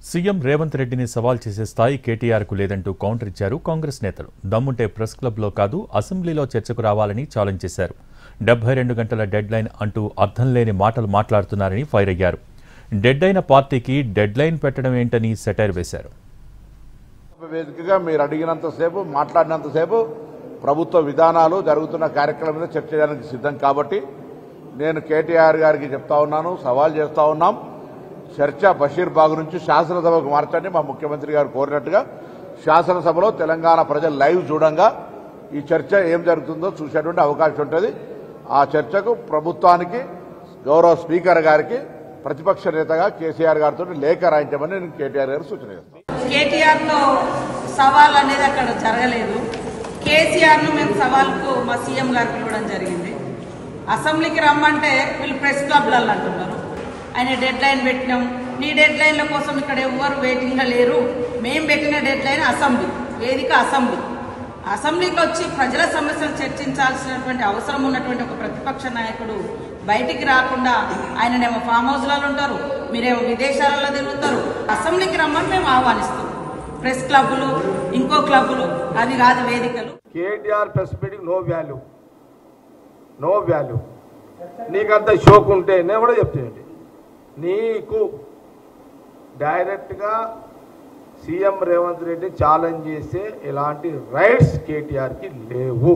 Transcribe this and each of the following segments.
CM Revanth రెడ్డిని సవాల్ చేసే స్థాయి కేటీఆర్కు లేదంటూ కౌంటర్ ఇచ్చారు కాంగ్రెస్ నేతలు. దమ్ముంటే ప్రెస్ క్లబ్లో కాదు అసెంబ్లీలో చర్చకు రావాలని ఛాలెంజ్ చేశారు. 72 గంటల డెడ్ లైన్ అంటూ అర్థం లేని మాటలు మాట్లాడుతున్నారని ఫైర్ అయ్యారు. డెడ్ అయిన పార్టీకి డెడ్ లైన్ పెట్టడం ఏంటని సెటైర్ వేశారు. వేదికగా మీరు అడిగినంతసేపు మాట్లాడినంతసేపు ప్రభుత్వ విధానాలు జరుగుతున్న కార్యక్రమం మీద చర్చ చేయడానికి సిద్ధం కాబట్టి నేను కేటీఆర్ గారికి చెప్తా ఉన్నాను, సవాల్ చేస్తా ఉన్నాం. చర్చ బషీర్బాగ్ నుంచి శాసనసభకు మార్చండి. మా ముఖ్యమంత్రి గారు కోరినట్టుగా శాసనసభలో తెలంగాణ ప్రజలు లైవ్ చూడంగా ఈ చర్చ ఏం జరుగుతుందో చూసేటువంటి అవకాశం ఉంటుంది. ఆ చర్చకు ప్రభుత్వానికి గౌరవ స్పీకర్ గారికి ప్రతిపక్ష నేతగా కేసీఆర్ గారితో లేఖ రాయించమని నేను కేటీఆర్ గారు సూచన చేస్తాను. కేటీఆర్ తో సవాల్ అనేది అక్కడ జరగలేదు. కేసీఆర్ ను మేము సవాల్కు మా సీఎం గారికి ఇవ్వడం జరిగింది. అసెంబ్లీకి రమ్మంటే వీళ్ళు ప్రెస్ క్లబ్లలో అంటున్నారు. ఆయన డెడ్ లైన్ పెట్టినాం. నీ డెడ్ లైన్ల కోసం ఇక్కడ ఎవ్వరు వెయిటింగ్లో లేరు. మేము పెట్టిన డెడ్ లైన్ అసెంబ్లీ వేదిక. అసెంబ్లీకి వచ్చి ప్రజల సమస్యలు చర్చించాల్సినటువంటి అవసరం ఉన్నటువంటి ఒక ప్రతిపక్ష నాయకుడు బయటికి రాకుండా ఆయననేమో ఫామ్ హౌస్లలో ఉంటారు, మీరేమో విదేశాలలో తిరుగుతారు. అసెంబ్లీకి రమ్మని మేము ఆహ్వానిస్తాం. ప్రెస్ క్లబ్లు, ఇంకో క్లబ్లు, అది కాదు వేదికలు. KTR press meeting no value. నీకంత షోక్ ఉంటే నేను కూడా చెప్తానండి, నీకు డైరెక్ట్గా సీఎం రేవంత్ రెడ్డి ఛాలెంజ్ చేసే ఎలాంటి రైట్స్ కేటీఆర్కి లేవు.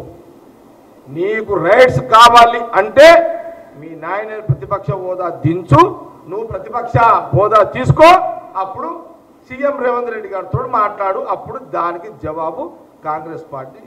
నీకు రైట్స్ కావాలి అంటే మీ నాయన ప్రతిపక్ష హోదా దించు, నువ్వు ప్రతిపక్ష హోదా తీసుకో, అప్పుడు సీఎం రేవంత్ రెడ్డి గారితో మాట్లాడు, అప్పుడు దానికి జవాబు కాంగ్రెస్ పార్టీ